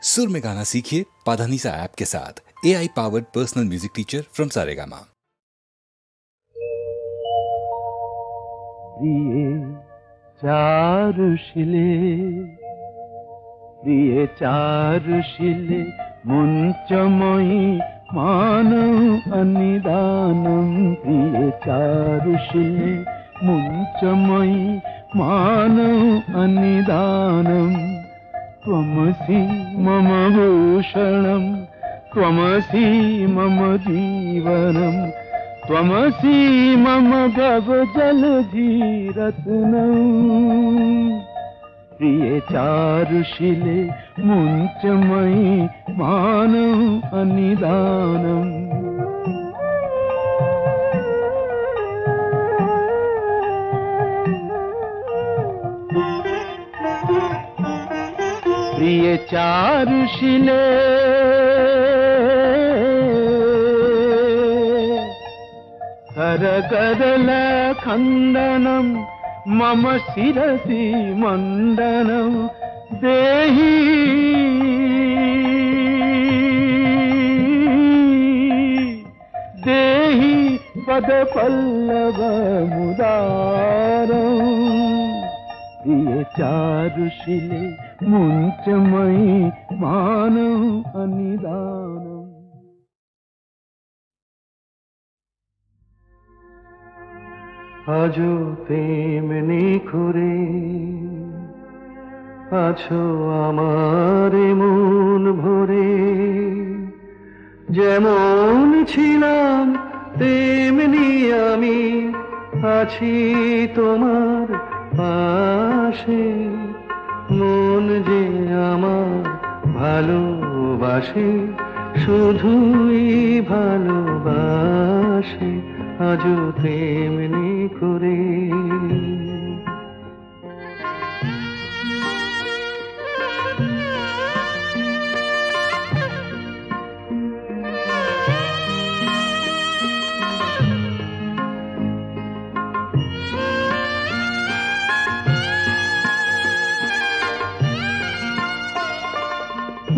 सुर में गाना सीखिए पाधानीसा ऐप के साथ। AI powered personal music teacher from Saregama. प्रिये चारुशिले मुञ्चमयि मानव अनिदानं। प्रिये चारुशिले मुञ्चमयि मानव अनिदानं। त्वमसि मम भूषणं, त्वमसि मम जीवनं, त्वमसि मम भवजलधिरत्नम्। प्रिये चारुशिले मुञ्चमयि मानव अनिदानम्। प्रिये चारुशिले करकरलखण्डनं मम शिरसि मण्डनं देहि। देहि पदपल्लवमुदारम्। प्रिये चारुशिले मुञ्चमयि मानव अनिदानम्। আজও তেমনি করে আছো আমার মন ভরে। যেমন ছিলাম তেমনি আমি আছি তোমার পাশে। মন যে আমার ভালোবাসে, শুধুই ভালোবাসে, আজও তেমনি করে।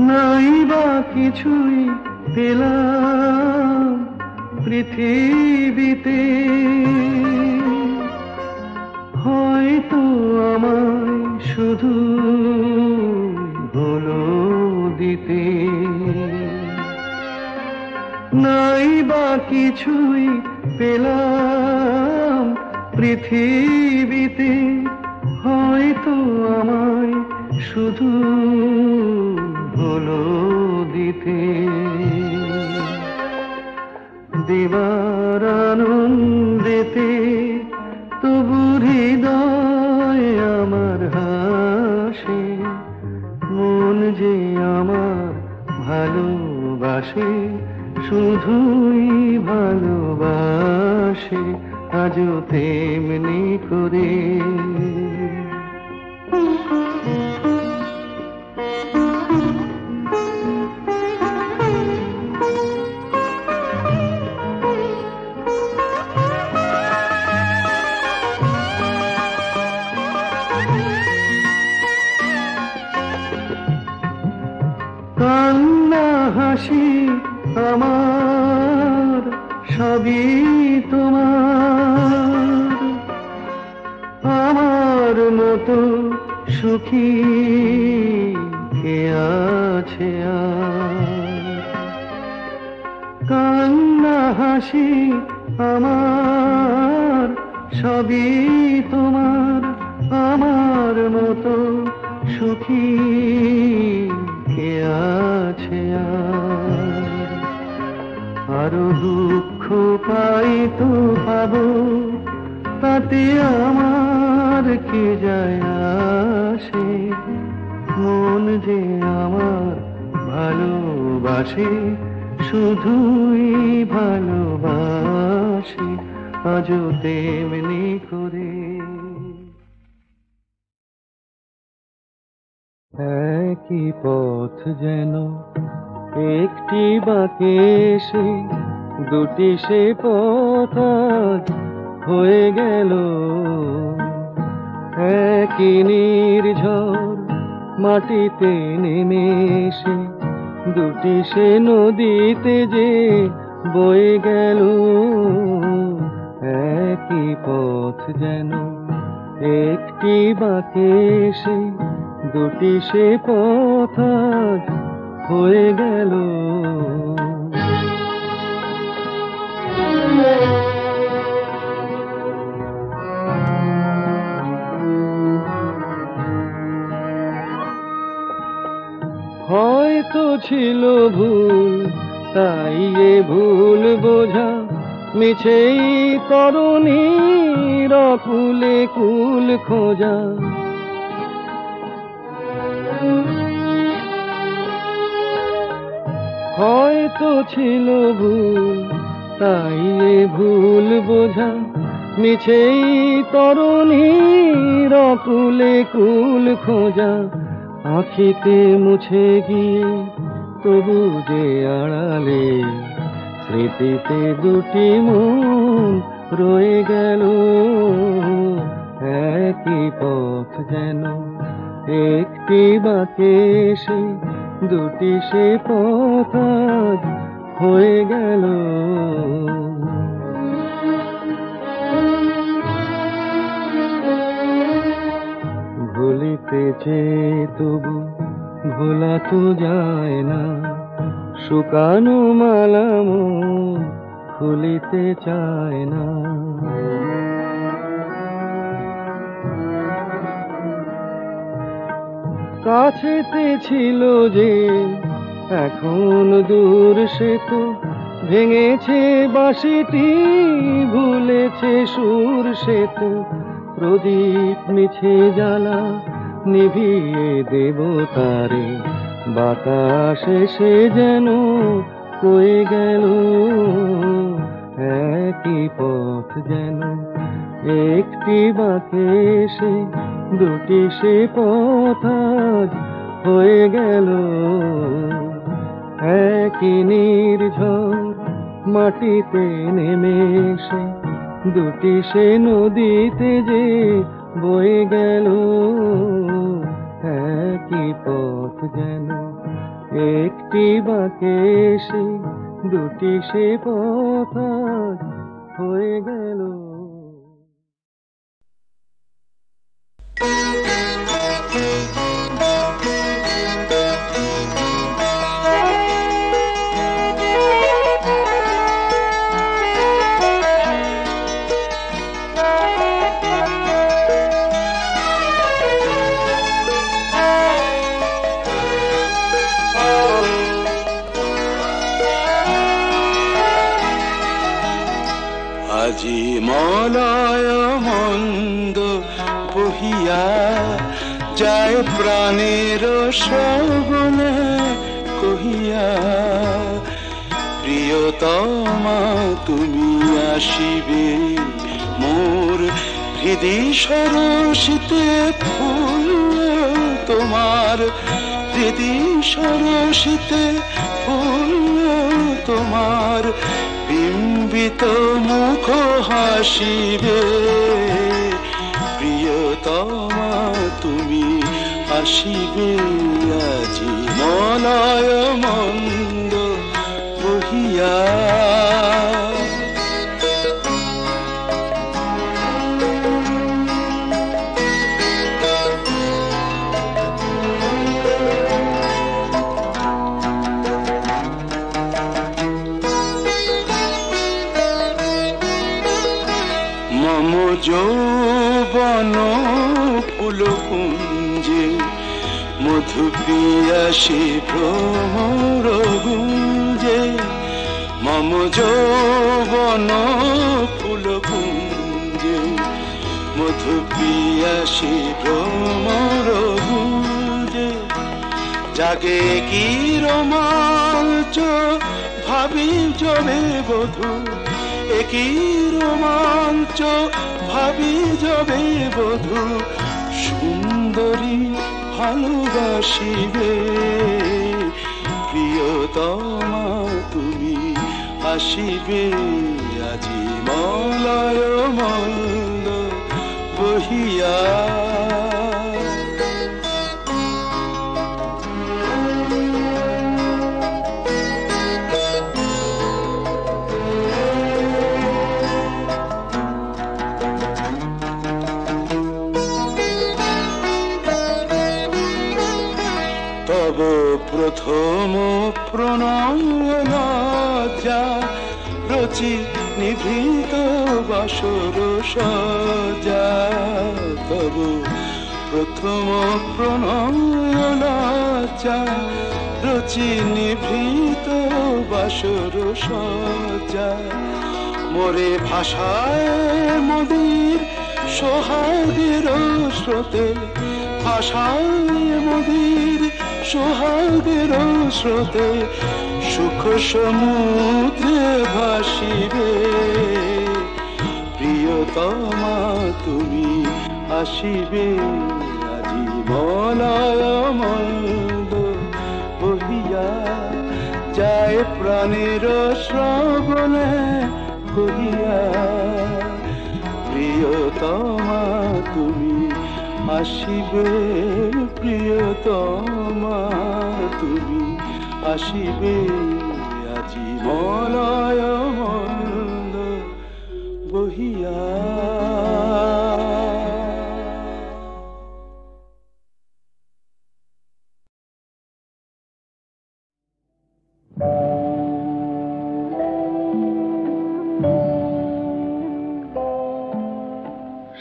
নাই বা কিছুই পেলাম পৃথিবীতে, হয়তো আমায় শুধু হলো দিতে। নাই বা কিছুই পেলাম পৃথিবীতে, হয়তো আমায় শুধু হলো দিতে। দেবার আনন্দেতে তবু হৃদয় আমার হাসে। মন যে আমার ভালোবাসে, শুধুই ভালোবাসে, আজও তেমনি করে। কান্না হাসি আমার সবই তোমার। আমার মতো সুখী কে আছে আর? কান্না হাসি আমার সবই তোমার। আমার মতো সুখী কে আছে আর? আরো দুঃখ পাই তো পাবো, তাতে আমার কি যায় আসে। মন যে আমার ভালোবাসে, শুধুই ভালোবাসে, আজও তেমনি করে। একই পথ যেন একটি বাঁকে এসে, দুটি সে পথ আজ হয়ে গেল। একই নির্ঝর মাটিতে নেমে এসে দুটি সে নদীতে যে বয়ে গেল, একই পথ যেন একটি বাঁকে সে, দুটি সে পথ আজ হয়ে গেল। হয়তো ছিল ভুল, তাই এ ভুল বোঝা, মিছেই তরুণীর কুলে কুল খোঁজা। হয়তো ছিল ভুল, তাই এ ভুল বোঝা, মিছেই তরুণীর কুলে কুল খোঁজা। আঁখিতে মুছে গিয়ে তবু যে আড়ালে, স্মৃতিতে দুটি মন রয়ে গেল, একই পথ যেন একটি বাঁকে সে, দুটি সে পথ আজ হয়ে গেল। ভুলিতে চেয়ে তবু ভোলা তো যায় না, শুকানো মালা মন খুলিতে চায় না। কাছেতে ছিল যে এখন দূর সে তো, ভেঙেছে বাঁশিটি ভুলেছে সুর সে তো। প্রদীপ মিছে জ্বালা নিভিয়ে দেব তারে, বাতাসে সে যেন কয়ে গেল, একই পথ যেন একটি বাঁকে সে, দুটি সে পথ আজ হয়ে গেল। একই নির্ঝর মাটিতে নেমে সে, দুটি সে নদীতে যে বয়ে গেল, একই পথ যেন একটি বাঁকে সে, দুটি সে পথ আজ হয়ে গেল। আজি মলয় মন্দ বহিয়া যায় প্রাণের শ্রবণে কহিয়া, প্রিয়তমা তুমি আসিবে মোর হৃদি সরসিতে ফুল, তোমার হৃদি সরসিতে ফুল, তোমার বিম্বিত মুখ হাসিবে, প্রিয়তমা তুমি আসিবে আজি মলয় মন্দ বহিয়া। মম যৌবন ফুল কুঞ্জে মধু পিয়াসী ভ্রমর গুঞ্জে, মম যৌবন ফুল কুঞ্জে মধু পিয়াসী ভ্রমর গুঞ্জে। জাগে কি রোমাঞ্চ ভাবি জবে বধূ, একই রোমাঞ্চ ভাবি যাবে বধূ, সুন্দরী ভালোবাসিবে, প্রিয়তমা তুমি আসিবে আজি মলয় মন্দ বহিয়া। তব প্রথম প্রণয় লজ্জা রচি নিভৃত বাসর সজ্জা তব প্রথম প্রণয় লজ্জা রচি নিভৃত বাসর সজ্জা মোরে ভাষায় মদির সোহাগের স্রোতে ভাষায় মদির সোহাগের স্রোতে সুখ সমুদ্রে ভাসিবে প্রিয়তমা তুমি আসিবে আজি মলয় মন্দ বহিয়া যায় প্রাণের শ্রবণে কহিয়া প্রিয়তমা তুমি আসিবে প্রিয়তমা তুমি আসিবে আজি মলয় মন্দ বহিয়া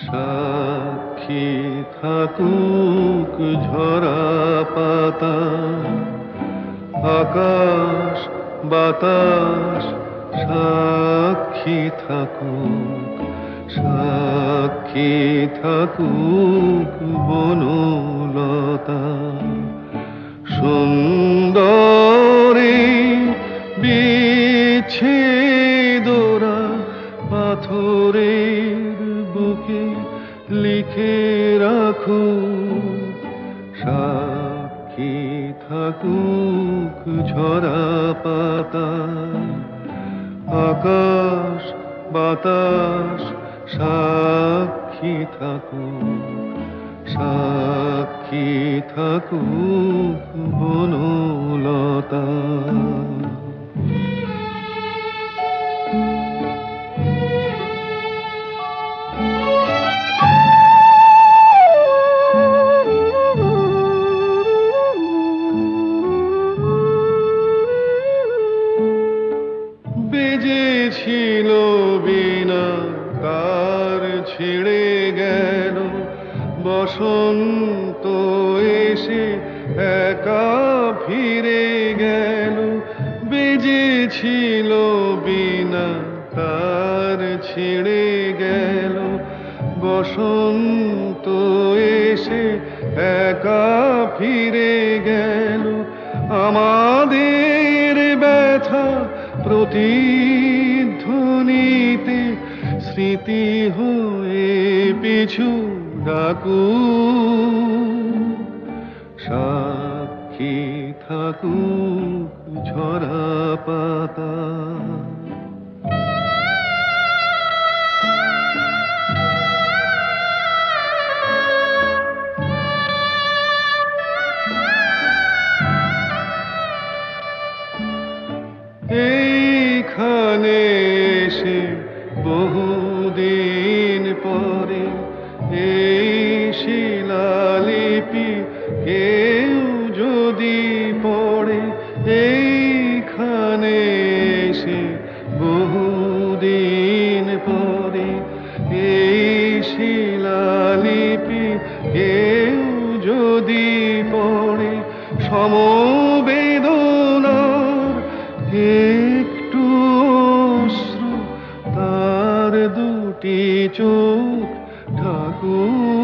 সাক্ষী থাকুক ঝরা পাতা আকাশ বাতাস সাক্ষী থাকুক সাক্ষী থাকুক বনলতা সুন্দরী বিচ্ছেদরা পাথরের বুকে লিখে রাখুক সাক্ষী থাকুক ঝরা পাতা আকাশ বাতাস সাক্ষী থাকুক সাক্ষী থাকুক বনলতা বেজেছিল বিনা কার ছিঁড়ে গেল বসন্ত এসে একা ফিরে গেল বেজেছিল বিনা কার ছিঁড়ে গেল বসন্ত এসে একা ফিরে গেল আমাদের ব্যথা প্রতিধ্বনিতে স্মৃতি হয়ে পিছু ডাকু সাক্ষী থাকুক ঝরা পাতা এইখানে এসে বহুদিন পরে এই শিলালিপি কেউ যদি পড়ে এইখানে এসে বহুদিন পরে এই শিলালিপি কেউ যদি পড়ে সমবেদনার একটু অশ্রু তার দুটি চোখ ঠাকুর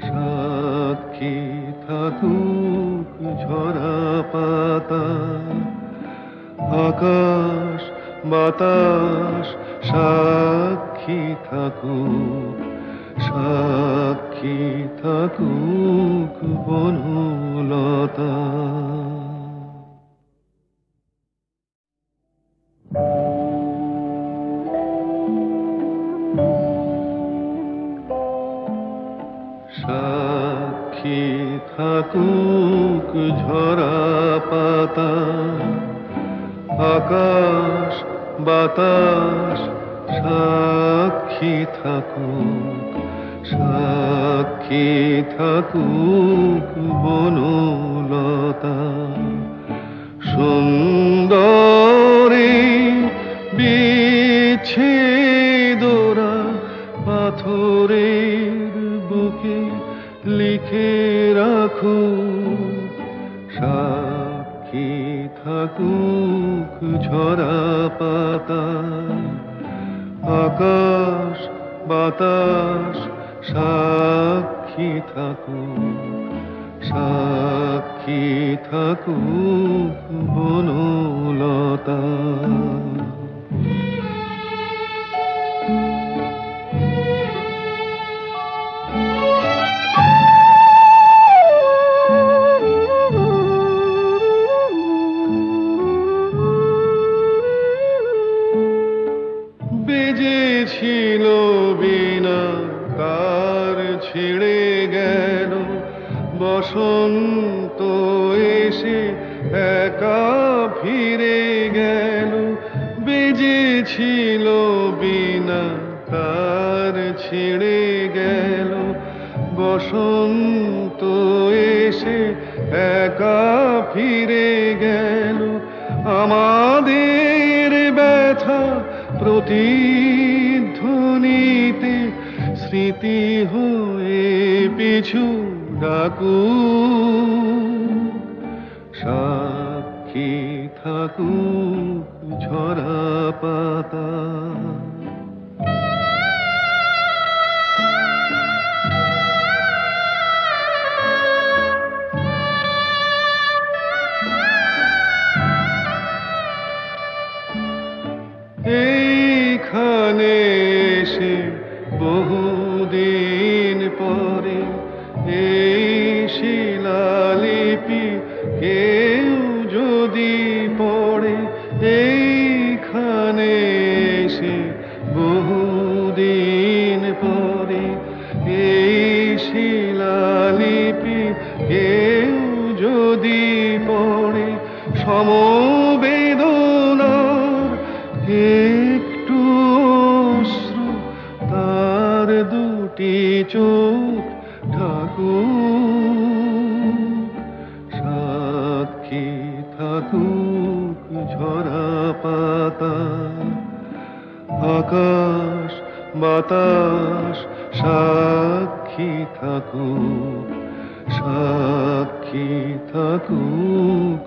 সাক্ষী থাকুক ঝরা পাতা আকাশ বাতাস সাক্ষী থাকুক সাক্ষী থাকুক বনলতা সাক্ষী থাকুক ঝরা পাতা আকাশ বাতাস সাক্ষী থাকুক সাক্ষী সাক্ষী থাকুক বনলতা সুন্দরী বিচ্ছেদরা পাথরের বুকে লিখে রাখো সাক্ষী থাকুক ঝরা পাতা আকাশ বাতাস সাক্ষী থাকুক সাক্ষী থাকুক বনলতা বেজেছিল বিনা কার ছিঁড়ে গেল বসন্ত এসে একা ফিরে গেল বেজেছিল বিনা কার ছিঁড়ে গেল বসন্ত এসে একা ফিরে গেল আমাদের ব্যথা প্রতিধ্বনিতে স্মৃতি হয়ে পিছু ডাকু সাক্ষী থাকুক ঝরা পাতা এইখানে এসে বহুদিন পরে এই শিলালিপি কেউ যদি পড়ে এইখানে এসে বহুদিন পরে এই শিলালিপি কেউ যদি পড়ে সমবেদনার একটু অশ্রু তার দুটি চোখ ঠাকুর সাক্ষী থাকুক ঝরা পাতা আকাশ বাতাস সাক্ষী থাকুক সাক্ষী থাকুক